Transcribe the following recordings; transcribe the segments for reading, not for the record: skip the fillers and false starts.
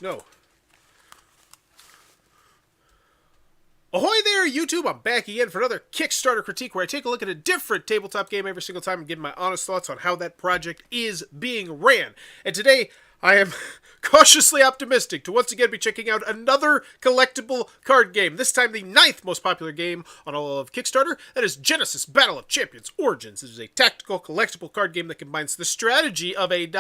No. Ahoy there, YouTube! I'm back again for another Kickstarter critique where I take a look at a different tabletop game every single time and give my honest thoughts on how that project is being ran. And today, I am cautiously optimistic to once again be checking out another collectible card game. This time the 9th most popular game on all of Kickstarter. That is Genesis Battle of Champions Origins. It is a tactical collectible card game that combines the strategy of a ...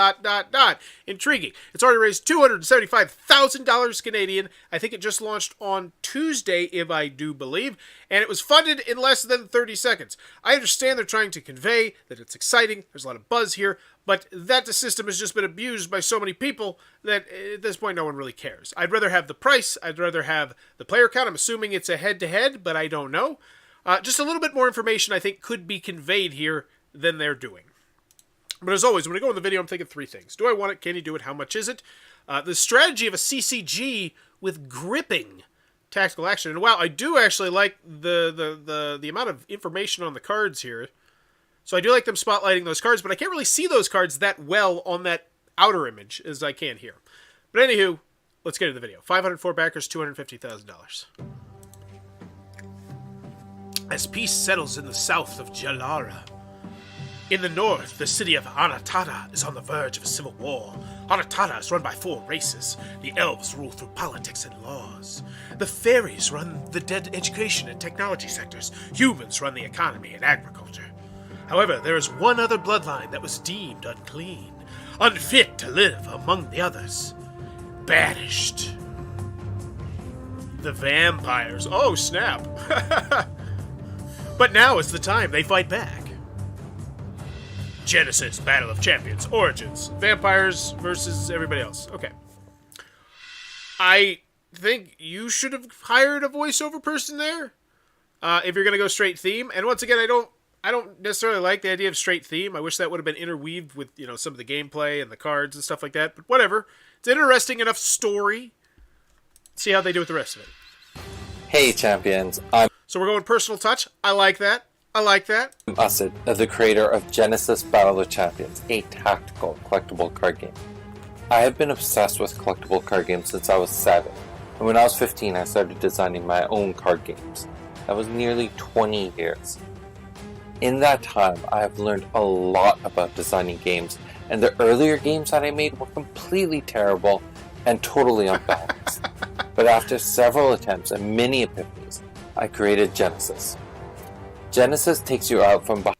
Intriguing. It's already raised $275,000 Canadian. I think it just launched on Tuesday, if I do believe. And it was funded in less than 30 seconds. I understand they're trying to convey that it's exciting. There's a lot of buzz here. But that the system has just been abused by so many people that at this point no one really cares. I'd rather have the price. I'd rather have the player count. I'm assuming it's a head-to-head, but I don't know. Just a little bit more information I think could be conveyed here than they're doing. But as always, when I go in the video, I'm thinking three things. Do I want it? Can you do it? How much is it? The strategy of a CCG with gripping tactical action. And wow, I do actually like the amount of information on the cards here. So I do like them spotlighting those cards, but I can't really see those cards that well on that outer image as I can here. But anywho, let's get into the video. 504 backers, $250,000. As peace settles in the south of Jalara. In the north, the city of Anatata is on the verge of a civil war. Anatata is run by 4 races. The elves rule through politics and laws. The fairies run the dead education and technology sectors. Humans run the economy and agriculture. However, there is one other bloodline that was deemed unclean, unfit to live among the others. Banished. The vampires. Oh, snap. But now is the time they fight back. Genesis Battle of Champions Origins. Vampires versus everybody else. Okay. I think you should have hired a voiceover person there. If you're going to go straight theme. And once again, I don't necessarily like the idea of straight theme. I wish that would have been interweaved with, some of the gameplay and the cards and stuff like that. But whatever. It's an interesting enough story. See how they do with the rest of it. Hey, champions. So we're going personal touch. I like that. I like that. I'm Usid, the creator of Genesis Battle of Champions, a tactical collectible card game. I have been obsessed with collectible card games since I was 7. And when I was 15, I started designing my own card games. That was nearly 20 years. In that time, I have learned a lot about designing games, and the earlier games that I made were completely terrible and totally unbalanced. But after several attempts and many epiphanies, I created Genesis. Genesis takes you out from behind.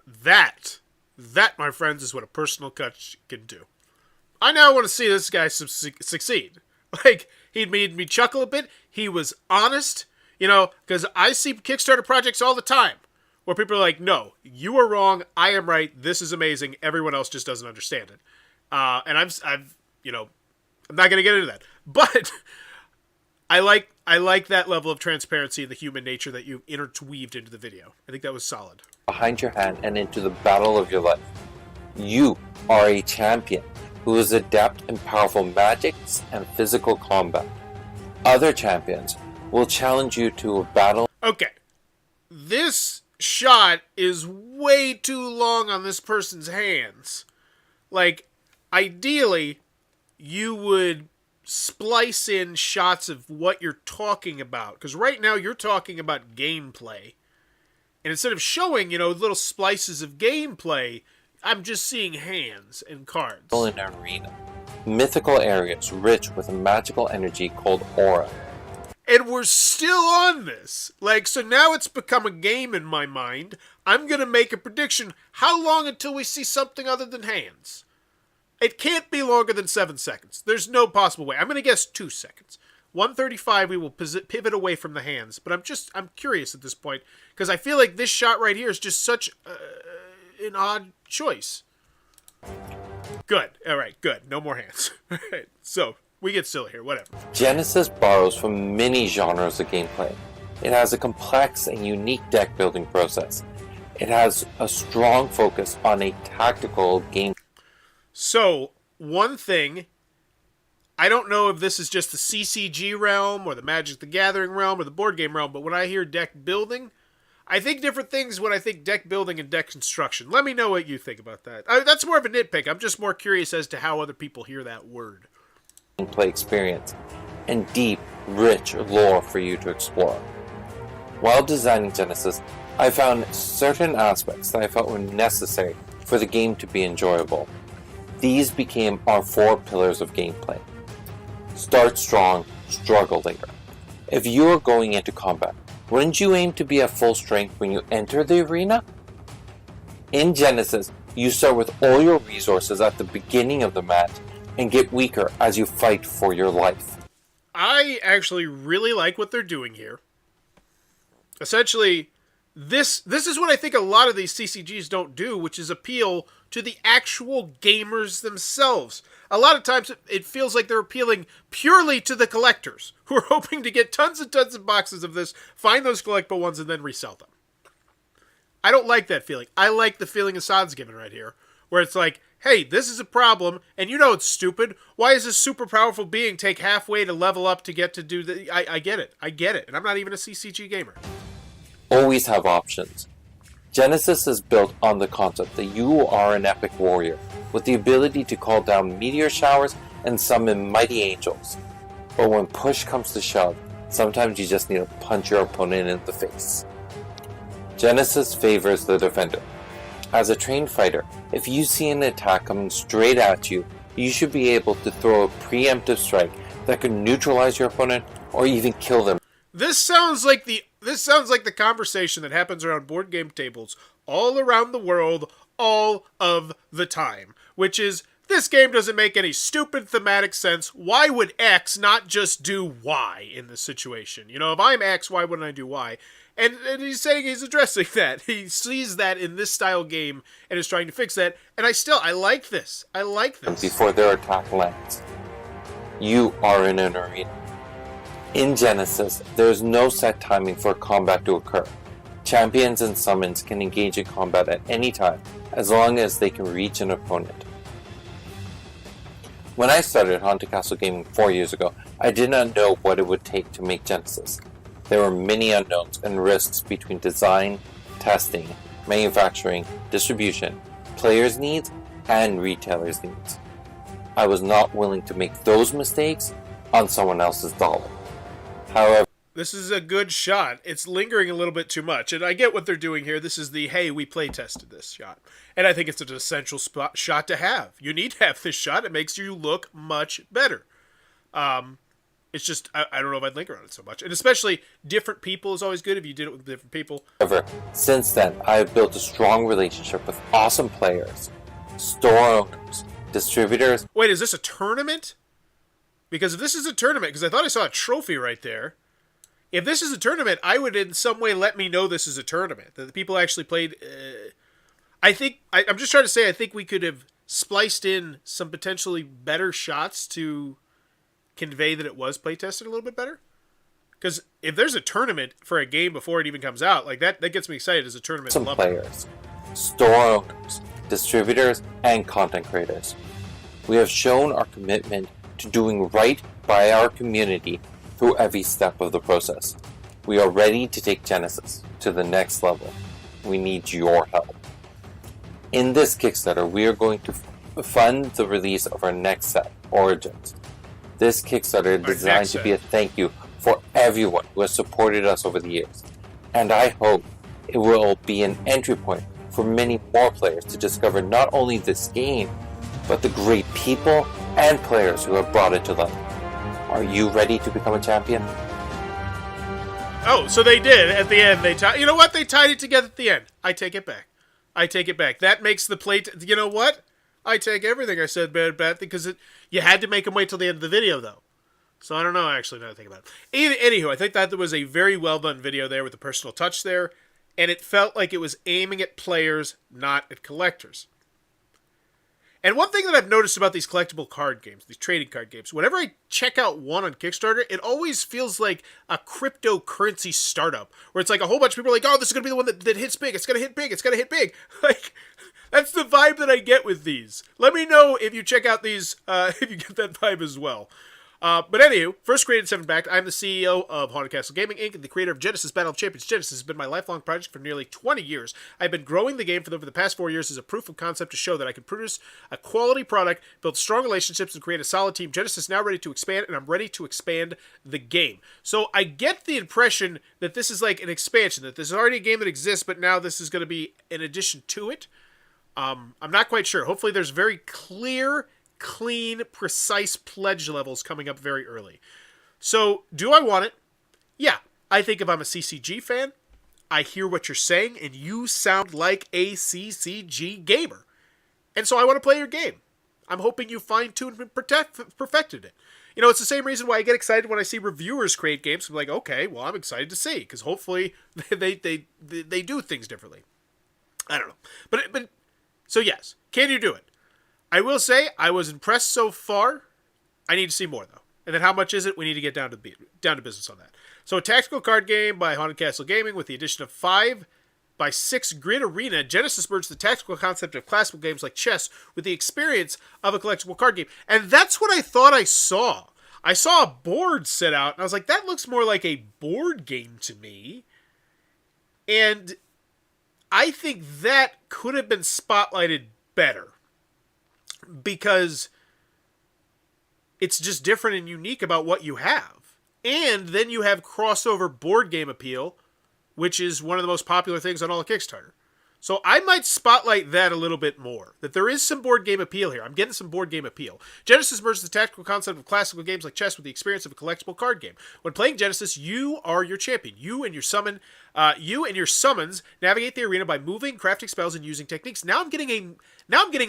That, my friends, is what a personal touch can do. I now want to see this guy succeed. Like, he made me chuckle a bit. He was honest, because I see Kickstarter projects all the time. Where people are like, no, you are wrong, I am right, this is amazing, everyone else just doesn't understand it. And I'm not going to get into that. But I like that level of transparency and the human nature that you interweaved into the video. I think that was solid. Behind your hand and into the battle of your life. You are a champion who is adept in powerful magics and physical combat. Other champions will challenge you to a battle. Okay. This shot is way too long on this person's hands. Like, ideally, you would splice in shots of what you're talking about. Because right now you're talking about gameplay. And instead of showing, little splices of gameplay, I'm just seeing hands and cards. In an arena. Mythical areas rich with a magical energy called aura. And we're still on this. So now it's become a game in my mind. I'm going to make a prediction. How long until we see something other than hands? It can't be longer than 7 seconds. There's no possible way. I'm going to guess 2 seconds. 1:35, we will pivot away from the hands. But I'm curious at this point. Because I feel like this shot right here is just such an odd choice. Good. All right, good. No more hands. All right, so we get silly here, whatever. Genesis borrows from many genres of gameplay. It has a complex and unique deck building process. It has a strong focus on a tactical game. So, one thing, I don't know if this is just the CCG realm or the Magic the Gathering realm or the board game realm, but when I hear deck building, I think different things when I think deck building and deck construction. Let me know what you think about that. That's more of a nitpick. I'm just more curious as to how other people hear that word. gameplay experience and deep, rich lore for you to explore. While designing Genesis, I found certain aspects that I felt were necessary for the game to be enjoyable. These became our 4 pillars of gameplay. Start strong, struggle later. If you are going into combat, wouldn't you aim to be at full strength when you enter the arena? In Genesis, you start with all your resources at the beginning of the match and get weaker as you fight for your life. I actually really like what they're doing here. Essentially, this is what I think a lot of these CCGs don't do, which is appeal to the actual gamers themselves. A lot of times it feels like they're appealing purely to the collectors who are hoping to get tons and tons of boxes of this, find those collectible ones, and then resell them. I don't like that feeling. I like the feeling Assad's given right here, where it's like, hey, this is a problem, and you know it's stupid. Why does this super powerful being take halfway to level up to get to do the... I get it. I get it. And I'm not even a CCG gamer. Always have options. Genesis is built on the concept that you are an epic warrior with the ability to call down meteor showers and summon mighty angels. But when push comes to shove, sometimes you just need to punch your opponent in the face. Genesis favors the defender. As a trained fighter, if you see an attack coming straight at you, you should be able to throw a preemptive strike that can neutralize your opponent or even kill them. This sounds like the conversation that happens around board game tables all around the world all of the time, which is, this game doesn't make any stupid thematic sense. Why would X not just do Y in this situation? You know, if I'm X, why wouldn't I do Y? And he's saying he's addressing that. He sees that in this style game and is trying to fix that. And I like this. I like this. Before their attack lands, you are in an arena. In Genesis, there is no set timing for combat to occur. Champions and summons can engage in combat at any time, as long as they can reach an opponent. When I started Haunted Castle Gaming 4 years ago, I did not know what it would take to make Genesis. There were many unknowns and risks between design, testing, manufacturing, distribution, players' needs, and retailers' needs. I was not willing to make those mistakes on someone else's dollar. However, this is a good shot. It's lingering a little bit too much, and I get what they're doing here. This is the, hey, we play tested this shot. And I think it's an essential shot to have. You need to have this shot. It makes you look much better. It's just, I don't know if I'd linger on it so much. And especially, different people is always good if you did it with different people. However, since then, I have built a strong relationship with awesome players, store owners, distributors. Wait, is this a tournament? Because if this is a tournament, because I thought I saw a trophy right there. If this is a tournament, I would in some way let me know this is a tournament. That the people actually played. I'm just trying to say, I think we could have spliced in some potentially better shots to convey that it was play tested a little bit better. Because if there's a tournament for a game before it even comes out, like that gets me excited as a tournament. Some players, store owners, distributors, and content creators. We have shown our commitment to doing right by our community through every step of the process. We are ready to take Genesis to the next level. We need your help. In this Kickstarter, we are going to fund the release of our next set, Origins. This Kickstarter is designed to be a thank you for everyone who has supported us over the years. And I hope it will be an entry point for many more players to discover not only this game, but the great people and players who have brought it to life. Are you ready to become a champion? Oh, so they did at the end. You know what? They tied it together at the end. I take it back. That makes the play. You know what? I take everything I said bad because you had to make them wait till the end of the video, though. So I don't know, actually, now that I think about it. Anywho, I think that there was a very well-done video there with a personal touch there, and it felt like it was aiming at players, not at collectors. And one thing that I've noticed about these collectible card games, these trading card games, whenever I check out one on Kickstarter, it always feels like a cryptocurrency startup, where it's like a whole bunch of people are like, oh, this is going to be the one that hits big, it's going to hit big, it's going to hit big. Like, that's the vibe that I get with these. Let me know if you check out these, if you get that vibe as well. But anywho, first created 7 backed. I'm the CEO of Haunted Castle Gaming Inc. and the creator of Genesis Battle of Champions. Genesis has been my lifelong project for nearly 20 years. I've been growing the game for over the past 4 years as a proof of concept to show that I can produce a quality product, build strong relationships, and create a solid team. Genesis is now ready to expand, and I'm ready to expand the game. So I get the impression that this is like an expansion, that there's already a game that exists, but now this is going to be an addition to it. I'm not quite sure. Hopefully there's very clear, clean, precise pledge levels coming up very early. So, do I want it? Yeah. I think if I'm a CCG fan, I hear what you're saying, and you sound like a CCG gamer. And so I want to play your game. I'm hoping you fine-tuned and perfected it. You know, it's the same reason why I get excited when I see reviewers create games. I'm like, okay, well, I'm excited to see, because hopefully they do things differently. I don't know. But so yes, can you do it? I will say I was impressed so far. I need to see more though. And then how much is it? We need to get down to business on that. So a tactical card game by Haunted Castle Gaming with the addition of 5x6 grid arena. Genesis merged the tactical concept of classical games like chess with the experience of a collectible card game. And that's what I thought I saw. I saw a board set out and I was like, that looks more like a board game to me. And I think that could have been spotlighted better because it's just different and unique about what you have. And then you have crossover board game appeal, which is one of the most popular things on all of Kickstarter. So I might spotlight that a little bit more, that there is some board game appeal here. I'm getting some board game appeal. Genesis merges the tactical concept of classical games like chess with the experience of a collectible card game. When playing Genesis, you are your champion. You and your summons navigate the arena by moving, crafting spells, and using techniques. Now I'm getting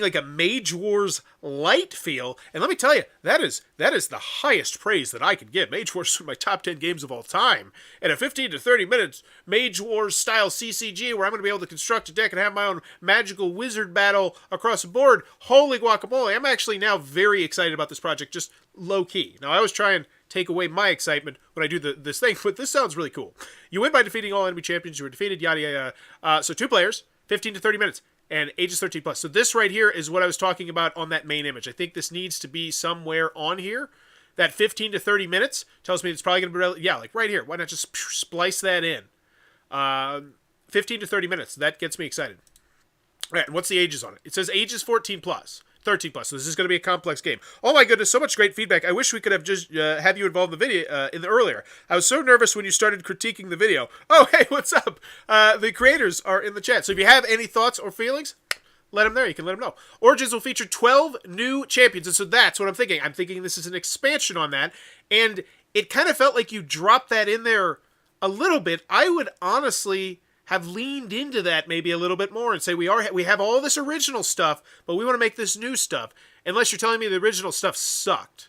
like a Mage Wars light feel, and let me tell you, that is the highest praise that I can give. Mage Wars is one of my top 10 games of all time, and a 15 to 30 minutes Mage Wars style CCG where I'm going to be able to construct a deck and have my own magical wizard battle across the board. Holy guacamole! I'm actually now very excited about this project, just low key. Now I always try and take away my excitement when I do this thing, but this sounds really cool. You win by defeating all enemy champions you were defeated, yada yada. So 2 players, 15 to 30 minutes. And ages 13 plus. So this right here is what I was talking about on that main image. I think this needs to be somewhere on here. That 15 to 30 minutes tells me it's probably going to be, like right here. Why not just splice that in? 15 to 30 minutes. That gets me excited. All right, and what's the ages on it? It says ages 14 plus. 13 plus. So this is going to be a complex game. Oh my goodness, so much great feedback. I wish we could have just have you involved in the video earlier. I was so nervous when you started critiquing the video. Oh, hey, what's up? The creators are in the chat. So if you have any thoughts or feelings, let them there. You can let them know. Origins will feature 12 new champions. And so that's what I'm thinking. I'm thinking this is an expansion on that. And it kind of felt like you dropped that in there a little bit. I would honestly have leaned into that maybe a little bit more and say we have all this original stuff, but we want to make this new stuff. Unless you're telling me the original stuff sucked,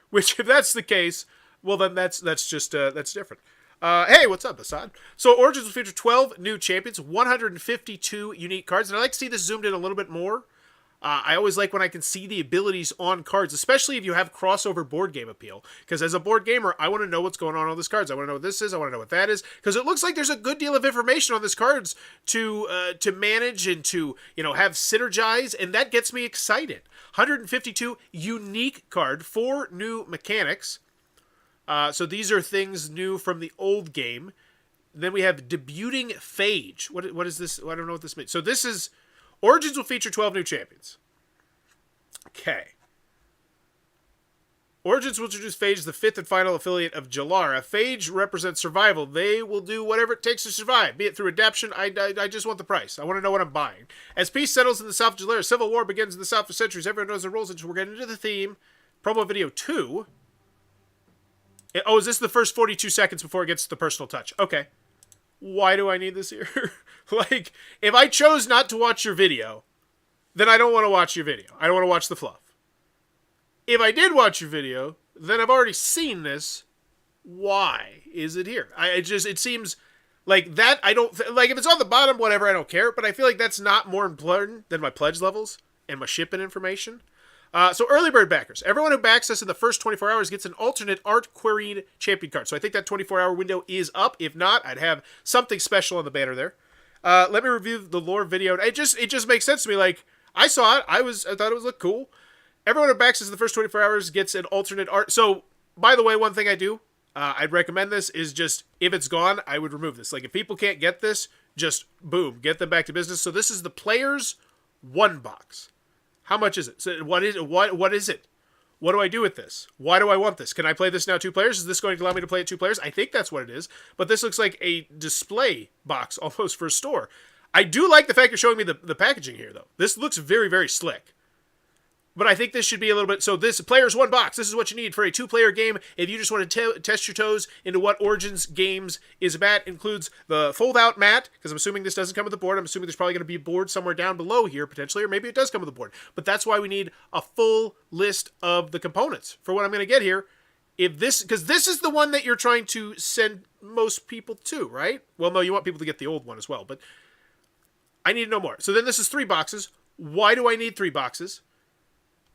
which if that's the case, well then that's different. Hey, what's up, Assad? So Origins will feature 12 new champions, 152 unique cards, and I like to see this zoomed in a little bit more. I always like when I can see the abilities on cards, especially if you have crossover board game appeal. Because as a board gamer, I want to know what's going on these cards. I want to know what this is. I want to know what that is. Because it looks like there's a good deal of information on these cards to manage and to have synergize, and that gets me excited. 152 unique card, 4 new mechanics. So these are things new from the old game. Then we have debuting Phage. What is this? I don't know what this means. So this is Origins will feature 12 new champions. Okay. Origins will introduce Phage, the 5th and final affiliate of Jalara. Phage represents survival. They will do whatever it takes to survive, be it through adaptation. I just want the price. I want to know what I'm buying. As peace settles in the south of Jalara, civil war begins in the south for centuries. Everyone knows the rules, and we're getting into the theme. Promo video 2. Oh, is this the first 42 seconds before it gets to the personal touch? Okay. Why do I need this here? Like, if I chose not to watch your video, then I don't want to watch your video. I don't want to watch the fluff. If I did watch your video, then I've already seen this. Why is it here? It seems like that. I don't like if it's on the bottom, whatever. I don't care. But I feel like that's not more important than my pledge levels and my shipping information. So early bird backers. Everyone who backs us in the first 24 hours gets an alternate art queried champion card. So I think that 24-hour window is up. If not, I'd have something special on the banner there. Let me review the lore video. It just makes sense to me. Like, I saw it. I thought it looked cool. Everyone who backs us in the first 24 hours gets an alternate art. So, by the way, one thing I do, I'd recommend this, is just, if it's gone, I would remove this. Like, if people can't get this, just, boom, get them back to business. So this is the Players 1 box. How much is it? So what is it? What is it? What do I do with this? Why do I want this? Can I play this now 2 players? Is this going to allow me to play it 2 players? I think that's what it is. But this looks like a display box almost for a store. I do like the fact you're showing me the packaging here, though. This looks very, very slick. But I think this should be a little bit... So this Players 1 box, this is what you need for a 2-player game. If you just want to test your toes into what Origins Games is about, includes the fold-out mat, because I'm assuming this doesn't come with the board. I'm assuming there's probably going to be a board somewhere down below here, potentially, or maybe it does come with a board. But that's why we need a full list of the components for what I'm going to get here. If this... Because this is the one that you're trying to send most people to, right? Well, no, you want people to get the old one as well, but I need to know more. So then this is 3 boxes. Why do I need 3 boxes?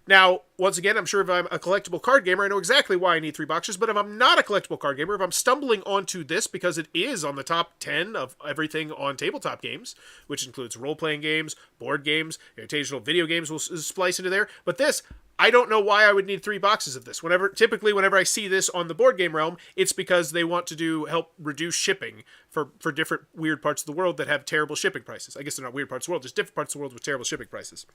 Now, once again, I'm sure if I'm a collectible card gamer, I know exactly why I need 3 boxes, but if I'm not a collectible card gamer, if I'm stumbling onto this because it is on the top 10 of everything on tabletop games, which includes role-playing games, board games, occasional video games will splice into there, but this, I don't know why I would need 3 boxes of this. Typically, whenever I see this on the board game realm, it's because they want to help reduce shipping for different weird parts of the world that have terrible shipping prices. I guess they're not weird parts of the world, just different parts of the world with terrible shipping prices.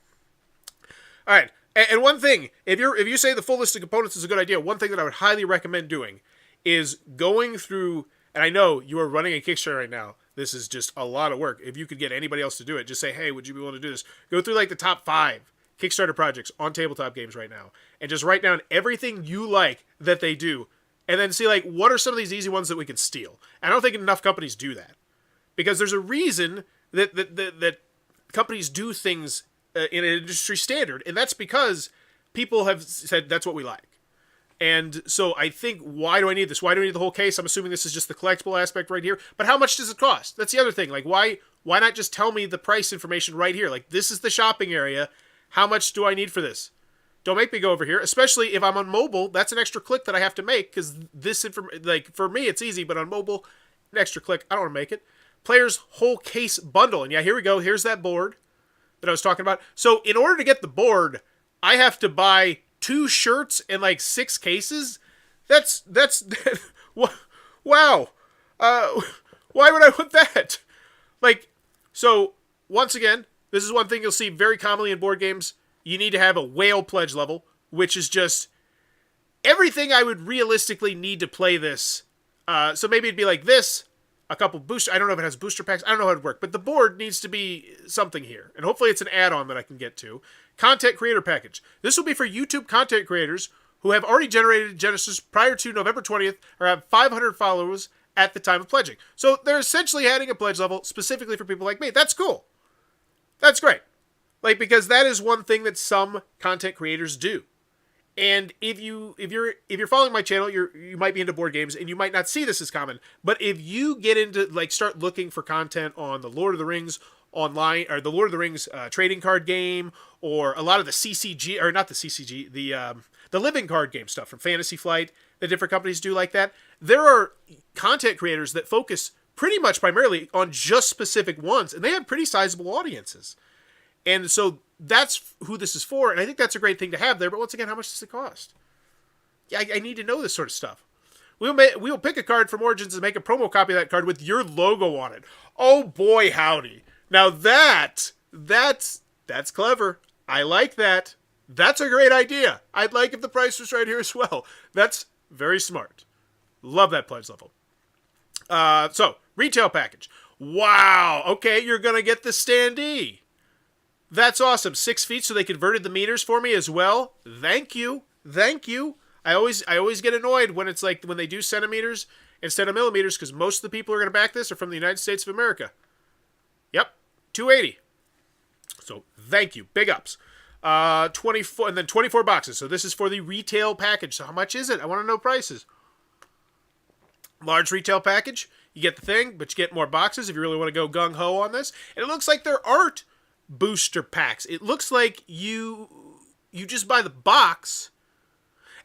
All right. And one thing, if you say the full list of components is a good idea, one thing that I would highly recommend doing is going through, and I know you are running a Kickstarter right now. This is just a lot of work. If you could get anybody else to do it, just say, hey, would you be willing to do this? Go through like the top 5 Kickstarter projects on tabletop games right now, and just write down everything you like that they do, and then see like what are some of these easy ones that we can steal. And I don't think enough companies do that, because there's a reason that companies do things in an industry standard, and that's because people have said that's what we like. And so I think, why do I need this? Why do I need the whole case? I'm assuming this is just the collectible aspect right here, but how much does it cost? That's the other thing. Like, why not just tell me the price information right here? Like, this is the shopping area. How much do I need for this? Don't make me go over here, especially if I'm on mobile. That's an extra click that I have to make, because this like, for me it's easy, but on mobile, an extra click, I don't want to make it. Players whole case bundle, and yeah, here we go. Here's that board that I was talking about. So in order to get the board, I have to buy 2 shirts and like 6 cases. That's wow. Why would I want that? Like, so once again, this is one thing you'll see very commonly in board games. You need to have a whale pledge level, which is just everything I would realistically need to play this. So maybe it'd be like this. A couple booster. I don't know if it has booster packs. I don't know how it would work, but the board needs to be something here, and hopefully it's an add-on that I can get to. Content creator package. This will be for YouTube content creators who have already generated Genesis prior to November 20th or have 500 followers at the time of pledging. So they're essentially adding a pledge level specifically for people like me. That's cool. That's great. Like, because that is one thing that some content creators do. And if you're following my channel, you might be into board games and you might not see this as common. But if you get into, like, start looking for content on the Lord of the Rings online, or the Lord of the Rings trading card game, or a lot of the CCG, or not the CCG, the living card game stuff from Fantasy Flight that different companies do like that, there are content creators that focus pretty much primarily on just specific ones, and they have pretty sizable audiences. And so that's who this is for, and I think that's a great thing to have there. But once again, how much does it cost? Yeah, I need to know this sort of stuff. We will pick a card from Origins and make a promo copy of that card with your logo on it. Oh boy, howdy! Now that's clever. I like that. That's a great idea. I'd like if the price was right here as well. That's very smart. Love that pledge level. So retail package. Wow. Okay, you're gonna get the standee. That's awesome. 6 feet, so they converted the meters for me as well. Thank you. Thank you. I always get annoyed when it's like when they do centimeters instead of millimeters, because most of the people who are going to back this are from the United States of America. Yep. 280. So thank you. Big ups. 24, and then 24 boxes. So this is for the retail package. So how much is it? I want to know prices. Large retail package. You get the thing, but you get more boxes if you really want to go gung-ho on this. And it looks like there aren't booster packs. It looks like you just buy the box,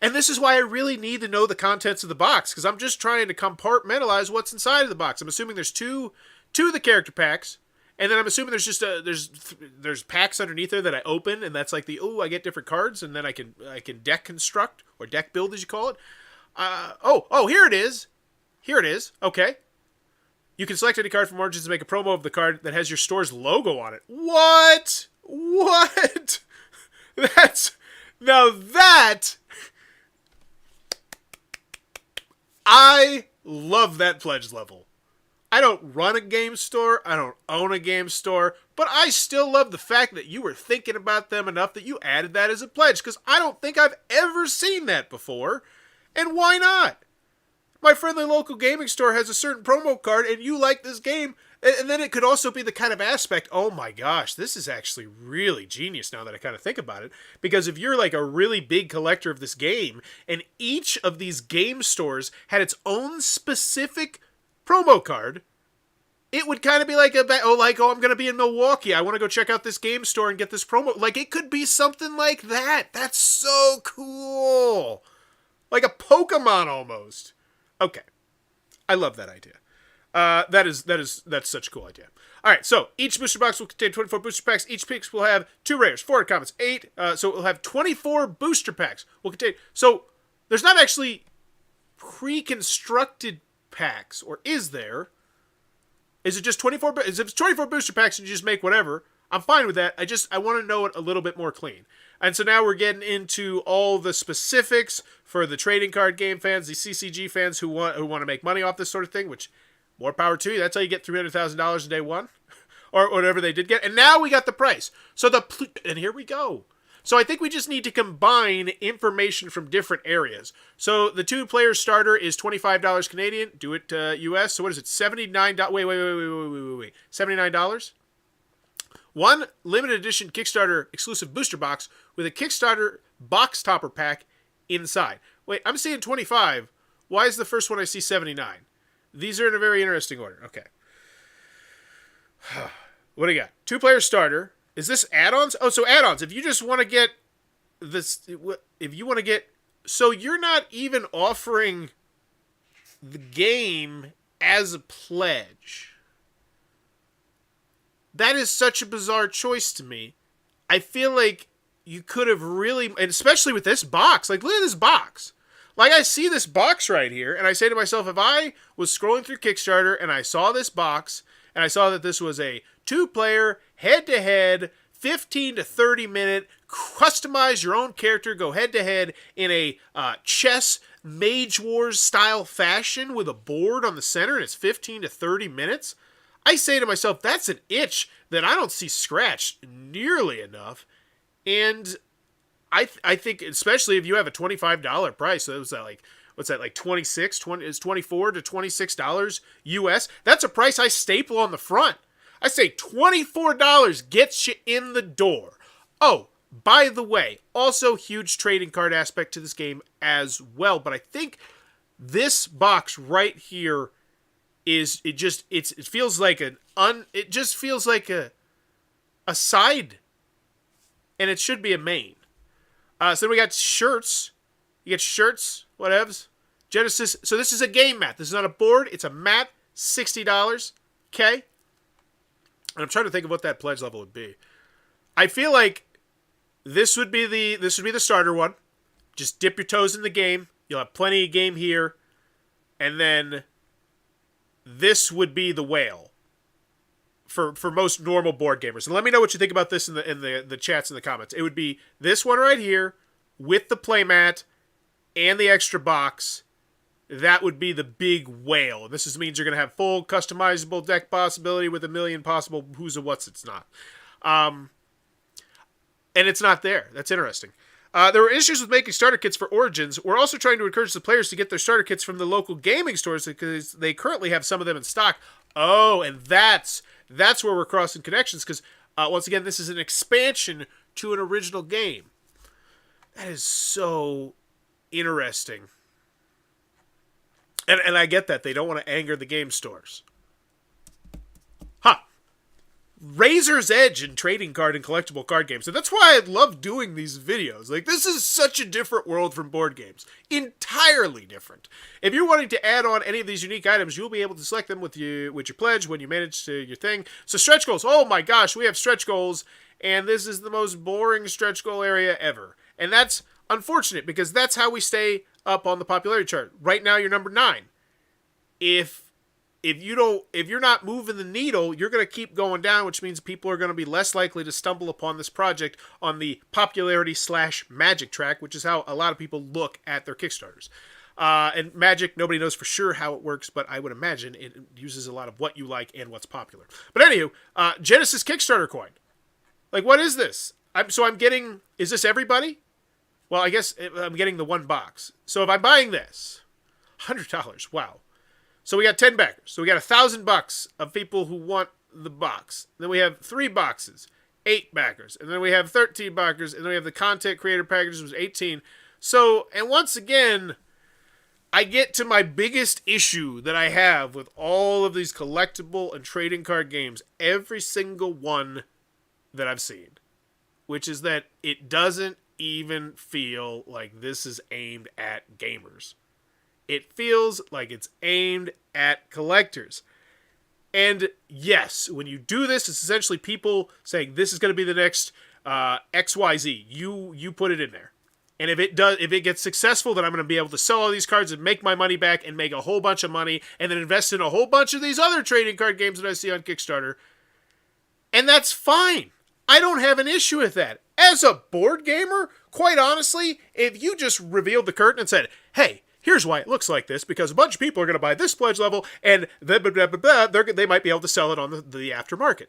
and this is why I really need to know the contents of the box, because I'm just trying to compartmentalize what's inside of the box. I'm assuming there's two of the character packs, And then I'm assuming there's just there's packs underneath there that I open, and that's like I get different cards, and then I can deck construct or deck build as you call it. Here it is. Here it is. Okay. You can select any card from Origins to make a promo of the card that has your store's logo on it. What? What? Now that I love that pledge level. I don't run a game store, I don't own a game store, but I still love the fact that you were thinking about them enough that you added that as a pledge, because I don't think I've ever seen that before, and why not? My friendly local gaming store has a certain promo card, and you like this game, and then it could also be the kind of aspect, oh my gosh, this is actually really genius now that I kind of think about it, because if you're like a really big collector of this game, and each of these game stores had its own specific promo card, it would kind of be like I'm going to be in Milwaukee, I want to go check out this game store and get this promo. Like, it could be something like that. That's so cool. Like a Pokemon almost. Okay. I love that idea. That's such a cool idea. All right, so each booster box will contain 24 booster packs. Each picks will have 2 rares, 4 uncommons, 8. So it will have 24 booster packs. Will contain. So there's not actually pre-constructed packs, or is there? Is it just 24? If it's 24 booster packs and you just make whatever, I'm fine with that. I want to know it a little bit more clean. And so now we're getting into all the specifics for the trading card game fans, the CCG fans who want to make money off this sort of thing. Which, more power to you. That's how you get $300,000 in day one, or whatever they did get. And now we got the price. And here we go. So I think we just need to combine information from different areas. So the 2-player starter is $25 Canadian. Do it US. So what is it? $79. Wait. $79. 1 limited edition Kickstarter exclusive booster box with a Kickstarter box topper pack inside. Wait, I'm seeing 25. Why is the first one I see 79? These are in a very interesting order. Okay. What do you got? 2-player starter. Is this add-ons? Oh, so add-ons. If you just want to get this, so you're not even offering the game as a pledge. That is such a bizarre choice to me. I feel like you could have really, and especially with this box, like, look at this box. Like, I see this box right here, and I say to myself, if I was scrolling through Kickstarter and I saw this box, and I saw that this was a 2-player, head-to-head, 15 to 30 minute, customize your own character, go head-to-head in a chess Mage Wars style fashion with a board on the center, and it's 15 to 30 minutes, I say to myself, that's an itch that I don't see scratched nearly enough. And I think, especially if you have a $25 price, so what's that, like 26, 20, is $24 to $26 US? That's a price I staple on the front. I say $24 gets you in the door. Oh, by the way, also huge trading card aspect to this game as well. But I think this box right here it feels like it just feels like a side, and it should be a main. So then we got shirts. You get shirts, whatevs. Genesis. So this is a game mat. This is not a board. It's a mat. $60. Okay. And I'm trying to think of what that pledge level would be. I feel like this would be the starter one. Just dip your toes in the game. You'll have plenty of game here. And then this would be the whale for most normal board gamers. And let me know what you think about this in the chats and the comments. It would be this one right here with the playmat and the extra box. That would be the big whale. This means you're going to have full customizable deck possibility with a million possible who's and what's it's not. And it's not there. That's interesting. There were issues with making starter kits for Origins. We're also trying to encourage the players to get their starter kits from the local gaming stores because they currently have some of them in stock. Oh, and that's where we're crossing connections because, once again, this is an expansion to an original game. That is so interesting. And I get that. They don't want to anger the game stores. Huh. razor's edge in trading card and collectible card games. And that's why I love doing these videos. Like, this is such a different world from board games. Entirely different. If you're wanting to add on any of these unique items, you'll be able to select them with your pledge when you manage to your thing. So stretch goals. Oh my gosh, we have stretch goals, and this is the most boring stretch goal area ever. And that's unfortunate, because that's how we stay up on the popularity chart. Right now, you're number 9. If you're not moving the needle, you're going to keep going down, which means people are going to be less likely to stumble upon this project on the popularity/magic track, which is how a lot of people look at their Kickstarters. And Magic, nobody knows for sure how it works, but I would imagine it uses a lot of what you like and what's popular. But anywho, Genesis Kickstarter coin. Like, what is this? I'm getting, is this everybody? Well, I guess I'm getting the one box. So if I'm buying this, $100, wow. So we got 10 backers. So we got $1,000 of people who want the box. Then we have 3 boxes, 8 backers. And then we have 13 backers. And then we have the content creator packages, which was 18. So, and once again, I get to my biggest issue that I have with all of these collectible and trading card games, every single one that I've seen, which is that it doesn't even feel like this is aimed at gamers. It feels like it's aimed at collectors. And yes, when you do this, it's essentially people saying, this is going to be the next XYZ. You put it in there. And if it gets successful, then I'm going to be able to sell all these cards and make my money back and make a whole bunch of money and then invest in a whole bunch of these other trading card games that I see on Kickstarter. And that's fine. I don't have an issue with that. As a board gamer, quite honestly, if you just revealed the curtain and said, hey, here's why it looks like this, because a bunch of people are going to buy this pledge level, and blah, blah, blah, blah, blah, they might be able to sell it on the aftermarket.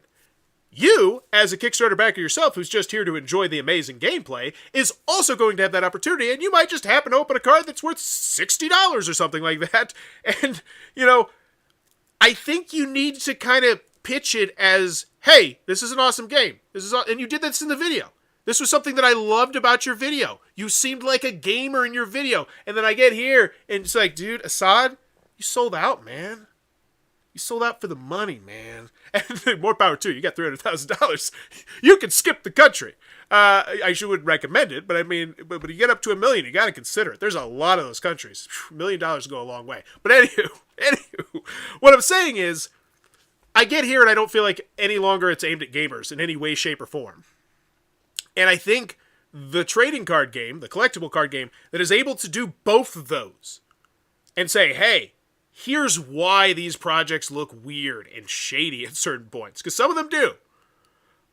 You, as a Kickstarter backer yourself, who's just here to enjoy the amazing gameplay, is also going to have that opportunity, and you might just happen to open a card that's worth $60 or something like that. And, I think you need to kind of pitch it as, hey, this is an awesome game. And you did this in the video. This was something that I loved about your video. You seemed like a gamer in your video. And then I get here, and it's like, dude, Assad, you sold out, man. You sold out for the money, man. And more power to you. You got $300,000. You can skip the country. I wouldn't recommend it, but I mean, but you get up to $1 million, you got to consider it. There's a lot of those countries. $1 million go a long way. But anywho, what I'm saying is, I get here and I don't feel like any longer it's aimed at gamers in any way, shape, or form. And I think the trading card game, the collectible card game, that is able to do both of those and say, hey, here's why these projects look weird and shady at certain points. Because some of them do.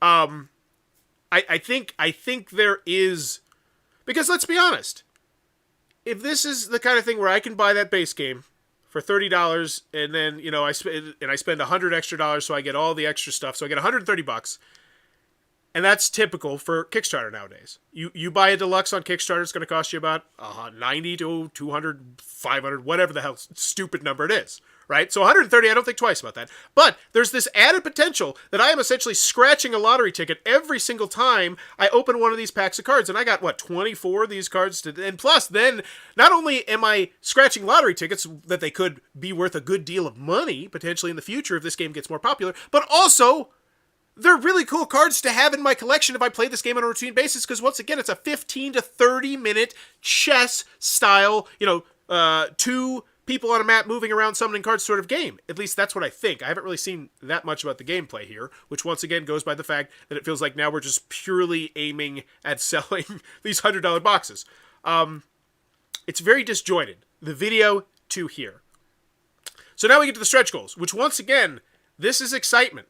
I think there is... Because let's be honest. If this is the kind of thing where I can buy that base game for $30 and then, I spend $100 extra so I get all the extra stuff. So I get $130. And that's typical for Kickstarter nowadays. You buy a deluxe on Kickstarter, it's going to cost you about $90 to $200, $500, whatever the hell stupid number it is, right? So $130, I don't think twice about that. But there's this added potential that I am essentially scratching a lottery ticket every single time I open one of these packs of cards. And I got, 24 of these cards and plus then, not only am I scratching lottery tickets that they could be worth a good deal of money, potentially in the future if this game gets more popular, but also... they're really cool cards to have in my collection if I play this game on a routine basis, because once again, it's a 15 to 30 minute chess style, 2 people on a map moving around summoning cards sort of game. At least that's what I think. I haven't really seen that much about the gameplay here, which once again goes by the fact that it feels like now we're just purely aiming at selling these $100 boxes. It's very disjointed. The video to here. So now we get to the stretch goals, which once again, this is excitement.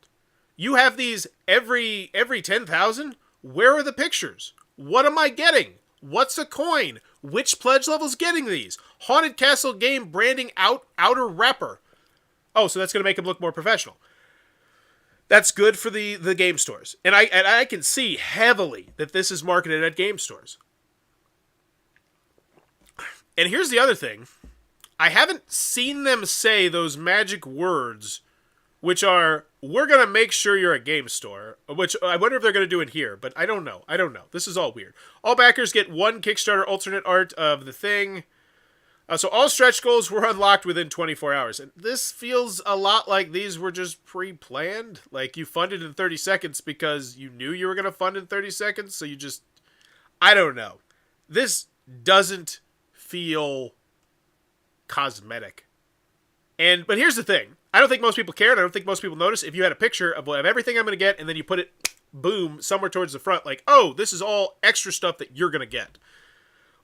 You have these every 10,000? Where are the pictures? What am I getting? What's a coin? Which pledge level's getting these? Haunted Castle game branding outer wrapper. Oh, so that's going to make them look more professional. That's good for the game stores. And I can see heavily that this is marketed at game stores. And here's the other thing. I haven't seen them say those magic words, which are, we're going to make sure you're a game store, which I wonder if they're going to do it here, but I don't know. This is all weird. All backers get 1 Kickstarter alternate art of the thing. So all stretch goals were unlocked within 24 hours. And this feels a lot like these were just pre-planned. Like you funded in 30 seconds because you knew you were going to fund in 30 seconds. So you just, I don't know. This doesn't feel cosmetic. But here's the thing. I don't think most people cared. I don't think most people noticed. If you had a picture of everything I'm going to get and then you put it, boom, somewhere towards the front, like, oh, this is all extra stuff that you're going to get.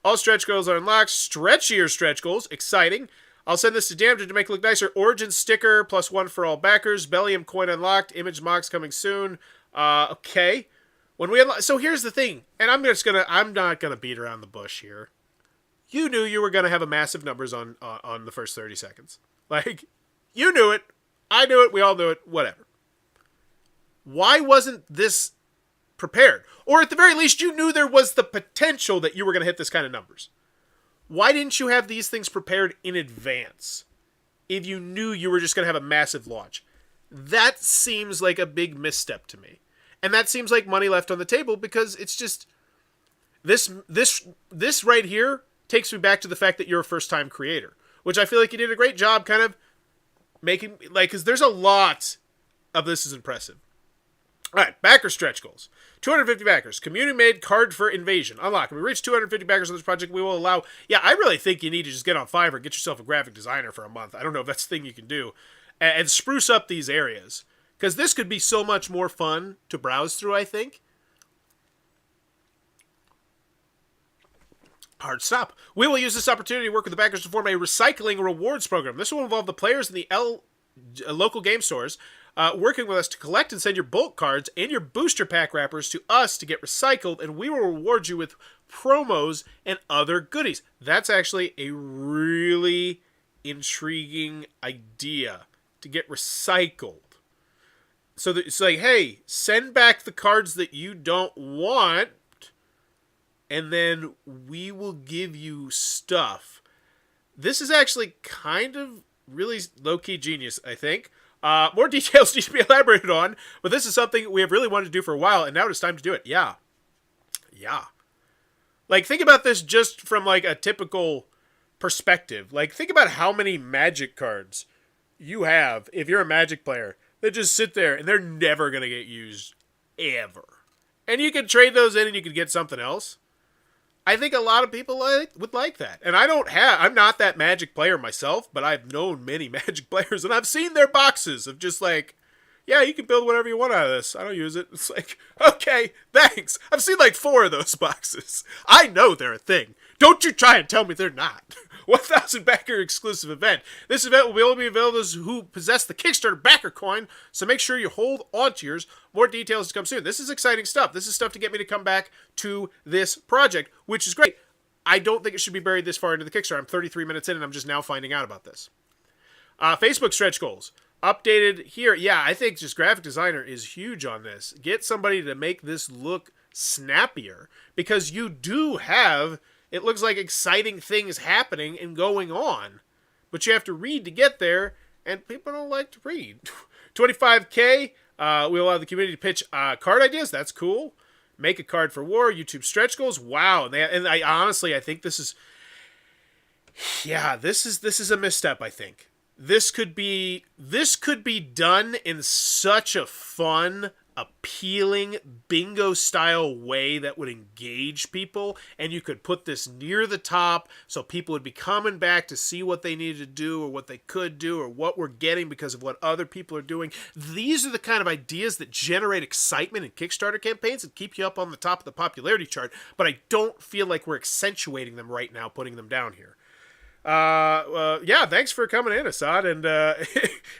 All stretch goals are unlocked. Stretchier stretch goals. Exciting. I'll send this to Damage to make it look nicer. Origin sticker, +1 for all backers. Bellium coin unlocked. Image mocks coming soon. Okay. When we unlock, so here's the thing, and I'm not gonna beat around the bush here. You knew you were gonna have a massive numbers on the first 30 seconds. Like, you knew it. I knew it. We all knew it. Whatever. Why wasn't this prepared? Or at the very least, you knew there was the potential that you were going to hit this kind of numbers. Why didn't you have these things prepared in advance if you knew you were just going to have a massive launch? That seems like a big misstep to me. And that seems like money left on the table because it's just this right here takes me back to the fact that you're a first-time creator, which I feel like you did a great job kind of making, like, because there's a lot of this is impressive. All right, backer stretch goals. 250 backers. Community-made card for invasion. Unlock. When we reach 250 backers on this project, we will allow... Yeah, I really think you need to just get on Fiverr and get yourself a graphic designer for a month. I don't know if that's the thing you can do. And spruce up these areas. Because this could be so much more fun to browse through, I think. Hard stop. We will use this opportunity to work with the backers to form a recycling rewards program. This will involve the players in the local game stores working with us to collect and send your bulk cards and your booster pack wrappers to us to get recycled, and we will reward you with promos and other goodies. That's actually a really intriguing idea, to get recycled. So that it's like, hey, send back the cards that you don't want, and then we will give you stuff. This is actually kind of really low-key genius, I think. More details need to be elaborated on, but this is something we have really wanted to do for a while, and now it's time to do it. Yeah. Like, think about this just from, like, a typical perspective. Like, think about how many Magic cards you have, if you're a Magic player, that just sit there, and they're never going to get used, ever. And you can trade those in, and you can get something else. I think a lot of people would like that. And I'm not that Magic player myself, but I've known many Magic players, and I've seen their boxes of just like, yeah, you can build whatever you want out of this. I don't use it. It's like, okay, thanks. I've seen like 4 of those boxes. I know they're a thing. Don't you try and tell me they're not. 1,000 backer exclusive event. This event will only be available to those who possess the Kickstarter backer coin, so make sure you hold on to yours. More details to come soon. This is exciting stuff. This is stuff to get me to come back to this project, which is great. I don't think it should be buried this far into the Kickstarter. I'm 33 minutes in, and I'm just now finding out about this. Facebook stretch goals. Updated here. Yeah, I think just graphic designer is huge on this. Get somebody to make this look snappier, because you do have... It looks like exciting things happening and going on. But you have to read to get there, and people don't like to read. 25K, we allow the community to pitch card ideas. That's cool. Make a card for war. YouTube stretch goals. Wow. And I honestly, I think this is... Yeah, this is a misstep, I think. This could be done in such a fun, appealing, bingo-style way that would engage people, and you could put this near the top so people would be coming back to see what they needed to do or what they could do or what we're getting because of what other people are doing. These are the kind of ideas that generate excitement in Kickstarter campaigns and keep you up on the top of the popularity chart, but I don't feel like we're accentuating them right now, putting them down here. Yeah, thanks for coming in, Assad, and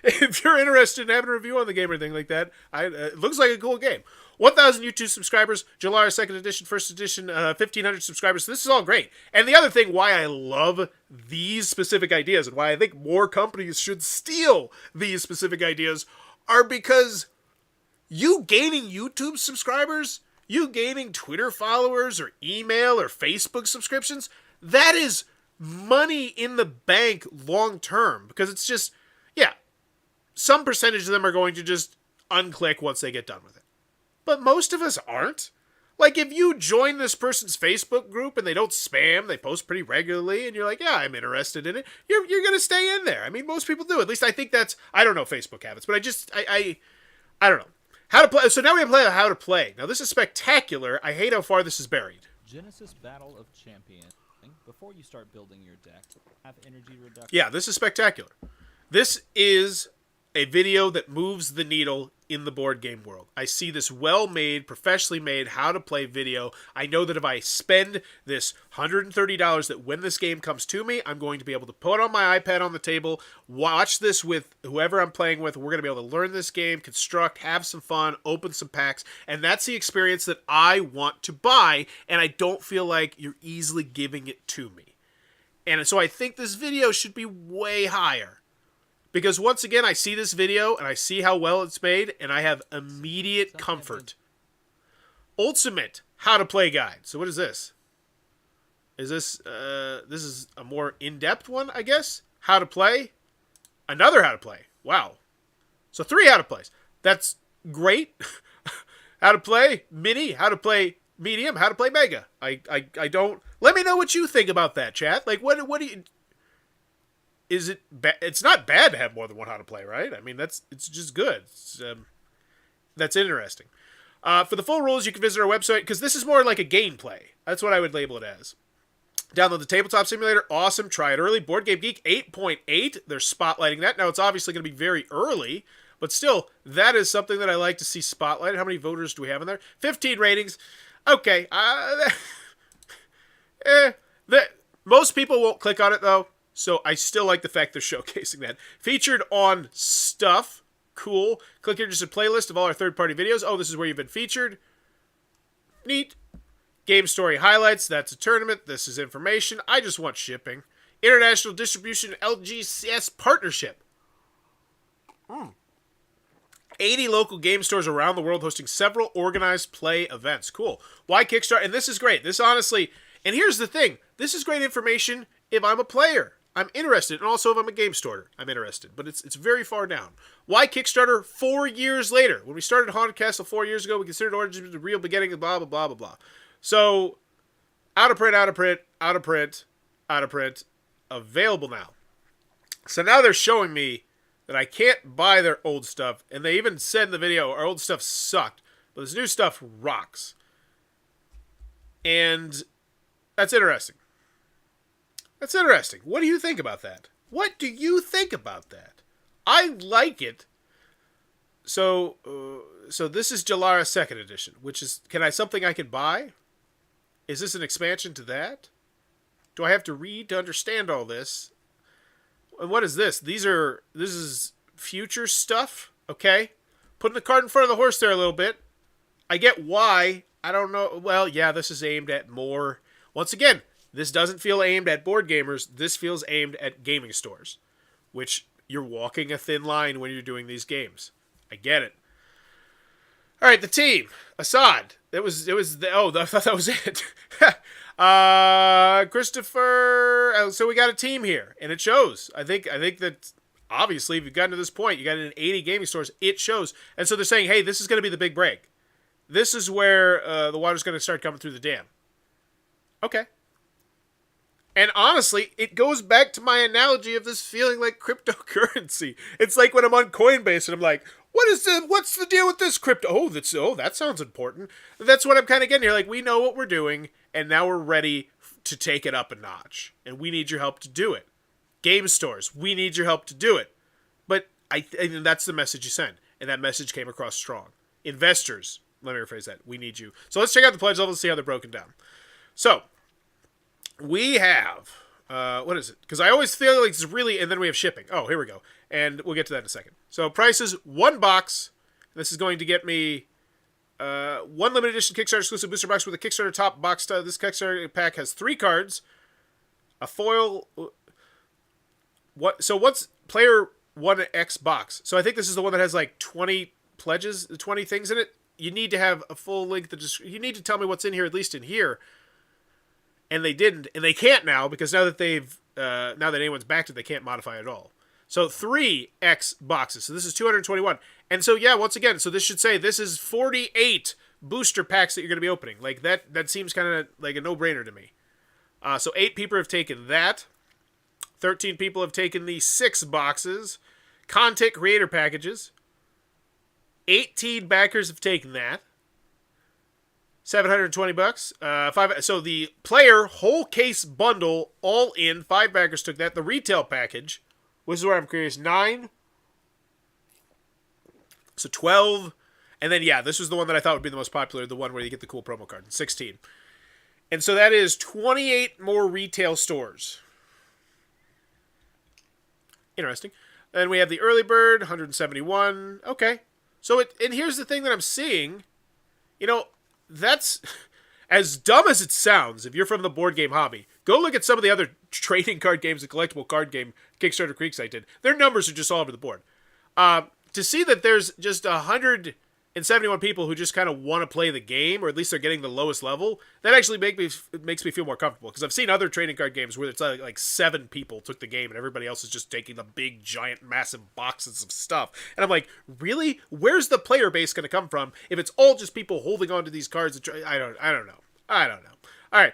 if you're interested in having a review on the game or anything like that, it looks like a cool game. 1,000 YouTube subscribers, July 2nd edition, 1st edition, 1,500 subscribers. So this is all great. And the other thing why I love these specific ideas and why I think more companies should steal these specific ideas are because you gaining YouTube subscribers, you gaining Twitter followers or email or Facebook subscriptions, that is money in the bank long term, because it's just, yeah, some percentage of them are going to just unclick once they get done with it. But most of us aren't. Like, if you join this person's Facebook group and they don't spam, they post pretty regularly, and you're like, yeah, I'm interested in it, you're going to stay in there. I mean, most people do. At least I think that's, I don't know Facebook habits, but I don't know. How to play. So now we have to play how to play. Now, this is spectacular. I hate how far this is buried. Genesis Battle of Champions. Before you start building your deck, have energy reduction. Yeah, this is spectacular. This is a video that moves the needle in the board game world. I see this well-made, professionally made, how-to-play video. I know that if I spend this $130, that when this game comes to me, I'm going to be able to put on my iPad on the table, watch this with whoever I'm playing with. We're going to be able to learn this game, construct, have some fun, open some packs, and that's the experience that I want to buy, and I don't feel like you're easily giving it to me. And so I think this video should be way higher. Because once again, I see this video, and I see how well it's made, and I have immediate comfort. Ultimate How to Play Guide. So what is this? Is this, this is a more in-depth one, I guess? How to Play? Another How to Play. Wow. So 3 How to Plays. That's great. How to Play Mini, How to Play Medium, How to Play Mega. I don't... Let me know what you think about that, chat. Like, what do you... Is it it's not bad to have more than one how to play, right? I mean, it's just good. That's interesting. For the full rules, you can visit our website, because this is more like a gameplay. That's what I would label it as. Download the Tabletop Simulator. Awesome. Try it early. Board Game Geek 8.8. They're spotlighting that. Now, it's obviously going to be very early, but still, that is something that I like to see spotlighted. How many voters do we have in there? 15 ratings. Okay. Most people won't click on it, though. So I still like the fact they're showcasing that. Featured on stuff. Cool. Click here just a playlist of all our third-party videos. Oh, this is where you've been featured. Neat. Game story highlights. That's a tournament. This is information. I just want shipping. International distribution LGCS partnership. 80 local game stores around the world hosting several organized play events. Cool. Why Kickstarter? And this is great. This honestly... And here's the thing. This is great information if I'm a player. I'm interested, and also if I'm a game store, I'm interested. But it's very far down. Why Kickstarter 4 years later? When we started Haunted Castle 4 years ago, we considered Origins the real beginning of blah, blah, blah, blah, blah. So, out of print, out of print, out of print, out of print, available now. So now they're showing me that I can't buy their old stuff, and they even said in the video, our old stuff sucked, but this new stuff rocks. And that's interesting. That's interesting. What do you think about that? What do you think about that? I like it. So this is Jalara 2nd edition, which is, something I can buy? Is this an expansion to that? Do I have to read to understand all this? And what is this? This is future stuff? Okay. Putting the cart in front of the horse there a little bit. I get why. I don't know. Well, yeah, this is aimed at more. Once again, this doesn't feel aimed at board gamers. This feels aimed at gaming stores, which you're walking a thin line when you're doing these games. I get it. All right, the team. Assad. I thought that was it. Christopher. So we got a team here, and it shows. I think that obviously, if you've gotten to this point, you got it in 80 gaming stores. It shows, and so they're saying, hey, this is going to be the big break. This is where the water's going to start coming through the dam. Okay. And honestly, it goes back to my analogy of this feeling like cryptocurrency. It's like when I'm on Coinbase and I'm like, what's the deal with this crypto? That sounds important. That's what I'm kind of getting here. Like, we know what we're doing, and now we're ready to take it up a notch. And we need your help to do it. Game stores, we need your help to do it. But and that's the message you send. And that message came across strong. Investors, let me rephrase that. We need you. So let's check out the pledge levels and see how they're broken down. So, we have, what is it? Because I always feel like it's really, and then we have shipping. Oh, here we go. And we'll get to that in a second. So prices, 1 box. This is going to get me 1 limited edition Kickstarter exclusive booster box with a Kickstarter top box. This Kickstarter pack has 3 cards, a foil. So what's player 1X box? So I think this is the one that has like 20 pledges, 20 things in it. You need to have a full link. You need to tell me what's in here, at least in here. And they didn't, and they can't now, because now that now that anyone's backed it, they can't modify it at all. So 3X boxes. So this is 221. And so, yeah, once again, so this should say this is 48 booster packs that you're going to be opening. Like, that seems kind of like a no-brainer to me. So 8 people have taken that. 13 people have taken the 6 boxes. Content creator packages. 18 backers have taken that. $720. So the player whole case bundle, all in, 5 backers took that. The retail package, which is where I'm curious, 9. So 12. And then, yeah, this was the one that I thought would be the most popular, the one where you get the cool promo card, 16. And so that is 28 more retail stores. Interesting. Then we have the early bird, 171. Okay. So and here's the thing that I'm seeing. You know, that's as dumb as it sounds. If you're from the board game hobby, go look at some of the other trading card games, the collectible card game Kickstarter Creekside did. Their numbers are just all over the board. To see that there's just 171 people who just kind of want to play the game, or at least they're getting the lowest level, that actually makes me feel more comfortable. Because I've seen other trading card games where it's like 7 people took the game and everybody else is just taking the big, giant, massive boxes of stuff. And I'm like, really? Where's the player base going to come from if it's all just people holding on to these cards? I don't know. All right,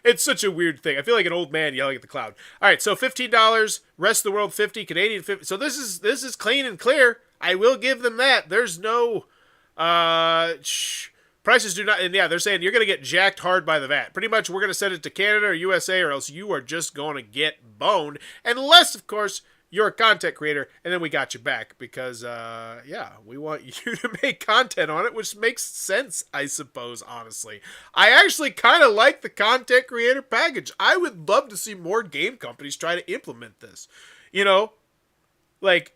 it's such a weird thing. I feel like an old man yelling at the cloud. All right, so $15, rest of the world 50, Canadian 50. So this is clean and clear. I will give them that. There's no prices do not, and yeah, they're saying you're going to get jacked hard by the VAT. Pretty much, we're going to send it to Canada or USA, or else you are just going to get boned. Unless, of course, you're a content creator, and then we got you back because, yeah, we want you to make content on it, which makes sense, I suppose, honestly. I actually kind of like the content creator package. I would love to see more game companies try to implement this. You know, like,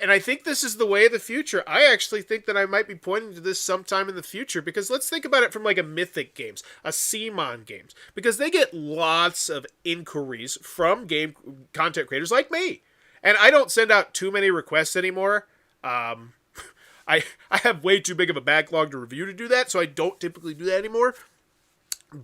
and I think this is the way of the future. I actually think that I might be pointing to this sometime in the future, because let's think about it from like a Mythic Games, a CMON Games, because they get lots of inquiries from game content creators like me. And I don't send out too many requests anymore. I have way too big of a backlog to review to do that, so I don't typically do that anymore.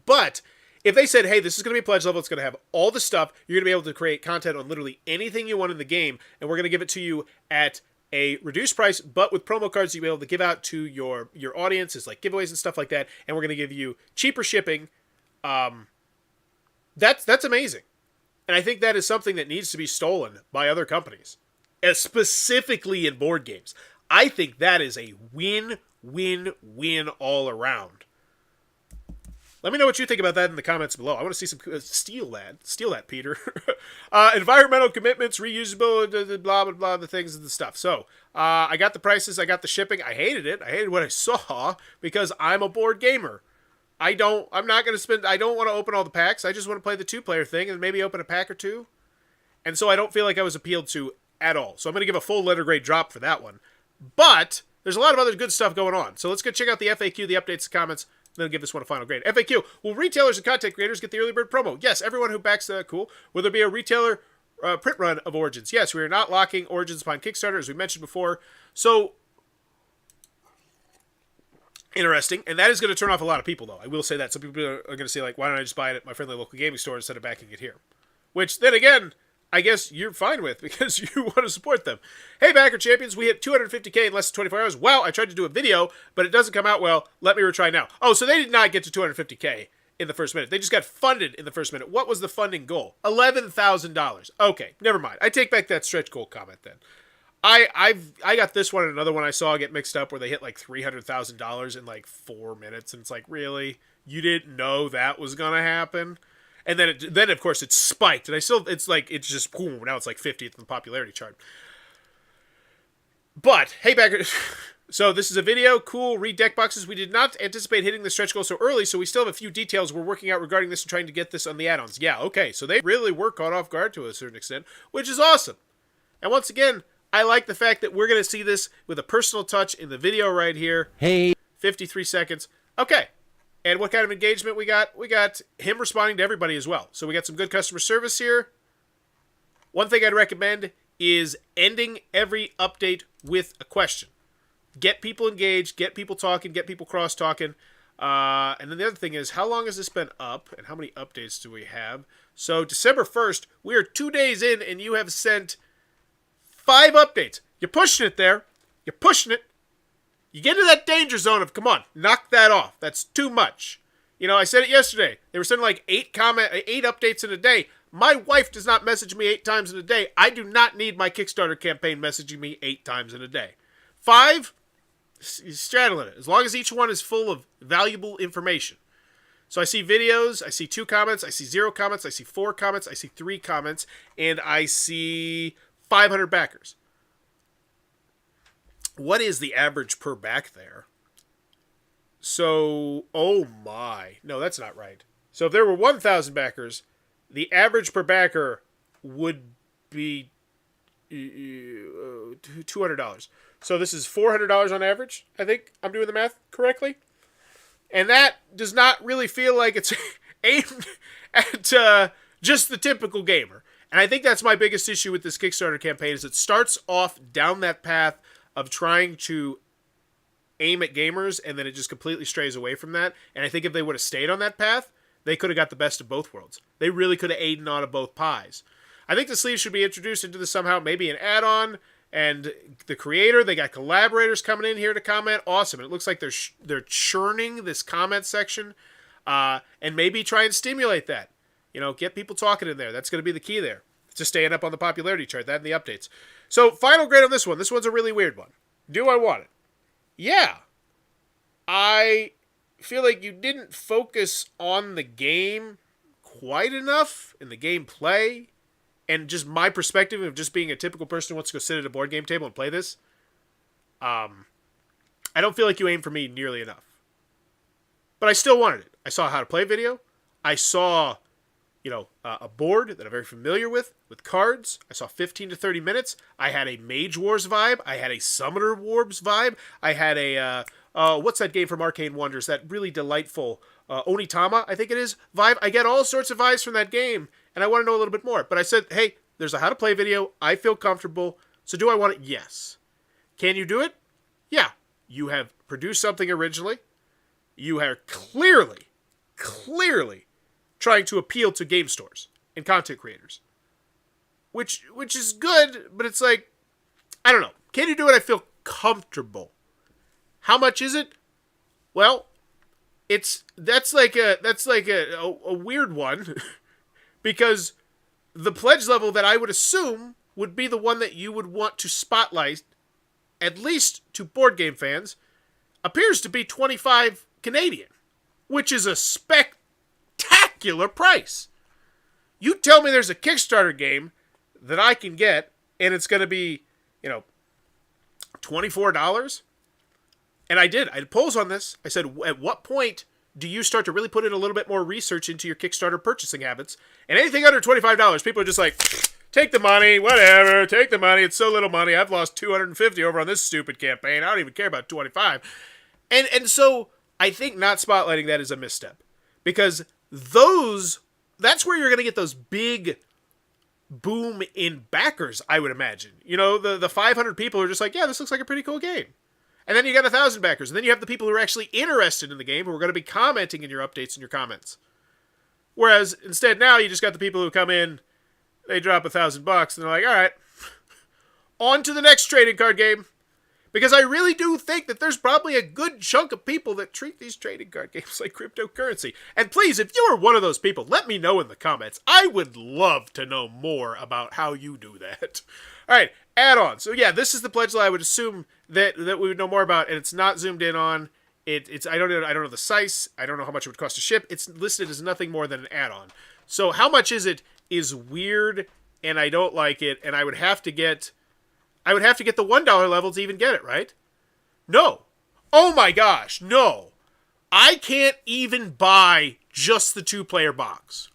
But if they said, hey, this is going to be a pledge level, it's going to have all the stuff, you're going to be able to create content on literally anything you want in the game, and we're going to give it to you at a reduced price, but with promo cards you'll be able to give out to your audiences, like giveaways and stuff like that, and we're going to give you cheaper shipping. That's amazing. And I think that is something that needs to be stolen by other companies, specifically in board games. I think that is a win-win-win all around. Let me know what you think about that in the comments below. I want to see some... steal that, Peter. Environmental commitments, reusable, blah, blah, blah, the things and the stuff. So, I got the prices, I got the shipping. I hated it. I hated what I saw because I'm a board gamer. I'm not going to spend... I don't want to open all the packs. I just want to play the 2-player thing and maybe open a pack or 2. And so I don't feel like I was appealed to at all. So I'm going to give a full letter grade drop for that one. But there's a lot of other good stuff going on. So let's go check out the FAQ, the updates, the comments, then give this one a final grade. FAQ, will retailers and content creators get the early bird promo? Yes, everyone who backs that, cool. Will there be a retailer print run of Origins? Yes, we are not locking Origins upon Kickstarter, as we mentioned before. So, interesting. And that is going to turn off a lot of people, though. I will say that. Some people are going to say, like, why don't I just buy it at my friendly local gaming store instead of backing it here? Which, then again, I guess you're fine with, because you want to support them. Hey, Backer Champions, we hit 250K in less than 24 hours. Wow, I tried to do a video, but it doesn't come out well. Let me retry now. Oh, so they did not get to 250K in the first minute. They just got funded in the first minute. What was the funding goal? $11,000. Okay, never mind. I take back that stretch goal comment then. I got this one and another one I saw get mixed up where they hit like $300,000 in like 4 minutes, and it's like, really? You didn't know that was going to happen? And then of course it spiked, and it's just boom. Now it's like 50th in the popularity chart. But hey, backer. So this is a video. Cool. Read deck boxes. We did not anticipate hitting the stretch goal so early, so we still have a few details we're working out regarding this and trying to get this on the add-ons. Yeah. Okay. So they really were caught off guard to a certain extent, which is awesome. And once again, I like the fact that we're going to see this with a personal touch in the video right here. Hey. 53 seconds. Okay. And what kind of engagement we got? We got him responding to everybody as well. So we got some good customer service here. One thing I'd recommend is ending every update with a question. Get people engaged, get people talking, get people cross-talking. And then the other thing is, how long has this been up, and how many updates do we have? So December 1st, we are 2 days in, and you have sent 5 updates. You're pushing it there. You're pushing it. You get into that danger zone of, come on, knock that off. That's too much. You know, I said it yesterday. They were sending like 8 updates in a day. My wife does not message me 8 times in a day. I do not need my Kickstarter campaign messaging me 8 times in a day. 5, straddling it. As long as each one is full of valuable information. So I see videos, I see 2 comments, I see 0 comments, I see 4 comments, I see 3 comments, and I see 500 backers. What is the average per back there? So, oh my. No, that's not right. So if there were 1,000 backers, the average per backer would be $200. So this is $400 on average, I think I'm doing the math correctly. And that does not really feel like it's aimed at just the typical gamer. And I think that's my biggest issue with this Kickstarter campaign is it starts off down that path of trying to aim at gamers, and then it just completely strays away from that. And I think if they would have stayed on that path, they could have got the best of both worlds. They really could have eaten out of both pies. I think the sleeves should be introduced into this somehow, maybe an add-on, and the creator, they got collaborators coming in here to comment. Awesome. It looks like they're churning this comment section, and maybe try and stimulate that. You know, get people talking in there. That's going to be the key there. Just staying up on the popularity chart, that and the updates. So, final grade on this one. This one's a really weird one. Do I want it? Yeah. I feel like you didn't focus on the game quite enough in the gameplay, and just my perspective of just being a typical person who wants to go sit at a board game table and play this. I don't feel like you aimed for me nearly enough. But I still wanted it. I saw a how to play video. I saw, a board that I'm very familiar with cards. I saw 15 to 30 minutes. I had a Mage Wars vibe. I had a Summoner Wars vibe. I had a, what's that game from Arcane Wonders? That really delightful Onitama, I think it is, vibe. I get all sorts of vibes from that game, and I want to know a little bit more. But I said, hey, there's a how to play video. I feel comfortable. So do I want it? Yes. Can you do it? Yeah. You have produced something originally. You are clearly trying to appeal to game stores and content creators. Which is good, but it's like, I don't know. Can you do it? I feel comfortable. How much is it? Well, that's like a weird one because the pledge level that I would assume would be the one that you would want to spotlight, at least to board game fans, appears to be 25 Canadian, which is a spectacular price. You tell me there's a Kickstarter game that I can get and it's going to be, $24. And I did polls on this. I said, at what point do you start to really put in a little bit more research into your Kickstarter purchasing habits? And anything under $25, people are just like, take the money, whatever, take the money. It's so little money. I've lost $250 over on this stupid campaign. I don't even care about 25. And so I think not spotlighting that is a misstep. Because that's where you're going to get those big boom in backers, I would imagine. The 500 people are just like, yeah, this looks like a pretty cool game. And then you got 1,000 backers. And then you have the people who are actually interested in the game who are going to be commenting in your updates and your comments. Whereas instead now you just got the people who come in, they drop $1,000 and they're like, all right, on to the next trading card game. Because I really do think that there's probably a good chunk of people that treat these trading card games like cryptocurrency. And please, if you are one of those people, let me know in the comments. I would love to know more about how you do that. All right, add-on. So yeah, this is the pledge that I would assume that we would know more about, and it's not zoomed in on. I don't know the size. I don't know how much it would cost to ship. It's listed as nothing more than an add-on. So how much is it is weird, and I don't like it, and I would have to get the $1 level to even get it, right? No. Oh my gosh, no. I can't even buy just the 2-player box.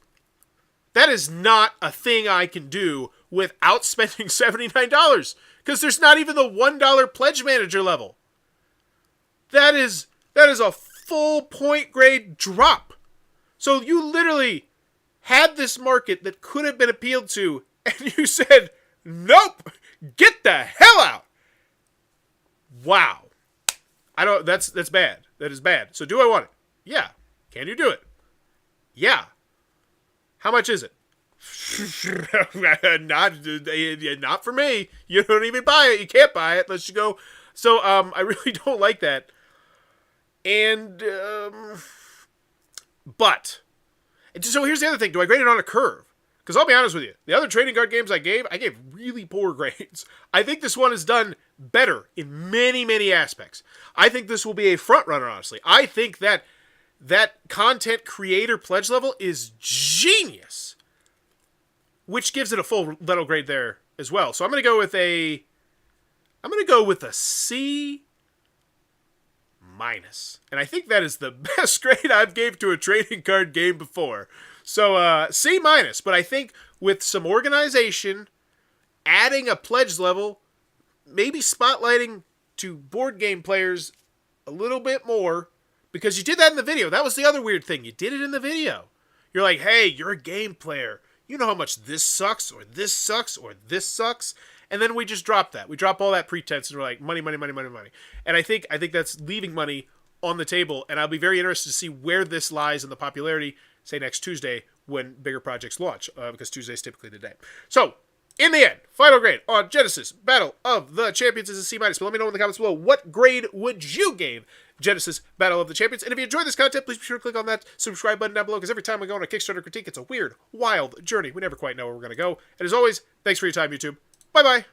That is not a thing I can do without spending $79, because there's not even the $1 pledge manager level. That is a full point grade drop. So you literally had this market that could have been appealed to, and you said, nope, get the hell out. Wow. That's bad. That is bad. So do I want it? Yeah. Can you do it? Yeah. How much is it? Not for me. You don't even buy it. You can't buy it unless you go So I really don't like that. And but so here's the other thing: do I grade it on a curve? Because I'll be honest with you, the other trading card games I gave really poor grades. I think this one is done better in many, many aspects. I think this will be a front runner, honestly. I think that content creator pledge level is genius, which gives it a full level grade there as well. So I'm going to go with a C minus, and I think that is the best grade I've gave to a trading card game before. So C minus, but I think with some organization, adding a pledge level, maybe spotlighting to board game players a little bit more, because you did that in the video. That was the other weird thing. You did it in the video. You're like, hey, you're a game player. You know how much this sucks, or this sucks, or this sucks. And then we just drop that. We drop all that pretense, and we're like, money, money, money, money, money. And I think that's leaving money on the table, and I'll be very interested to see where this lies in the popularity, say next Tuesday when bigger projects launch, because Tuesday is typically the day. So, in the end, final grade on Genesis Battle of the Champions is a C minus. But let me know in the comments below, what grade would you give Genesis Battle of the Champions? And if you enjoyed this content, please be sure to click on that subscribe button down below, because every time we go on a Kickstarter critique, it's a weird, wild journey. We never quite know where we're going to go. And as always, thanks for your time, YouTube. Bye-bye.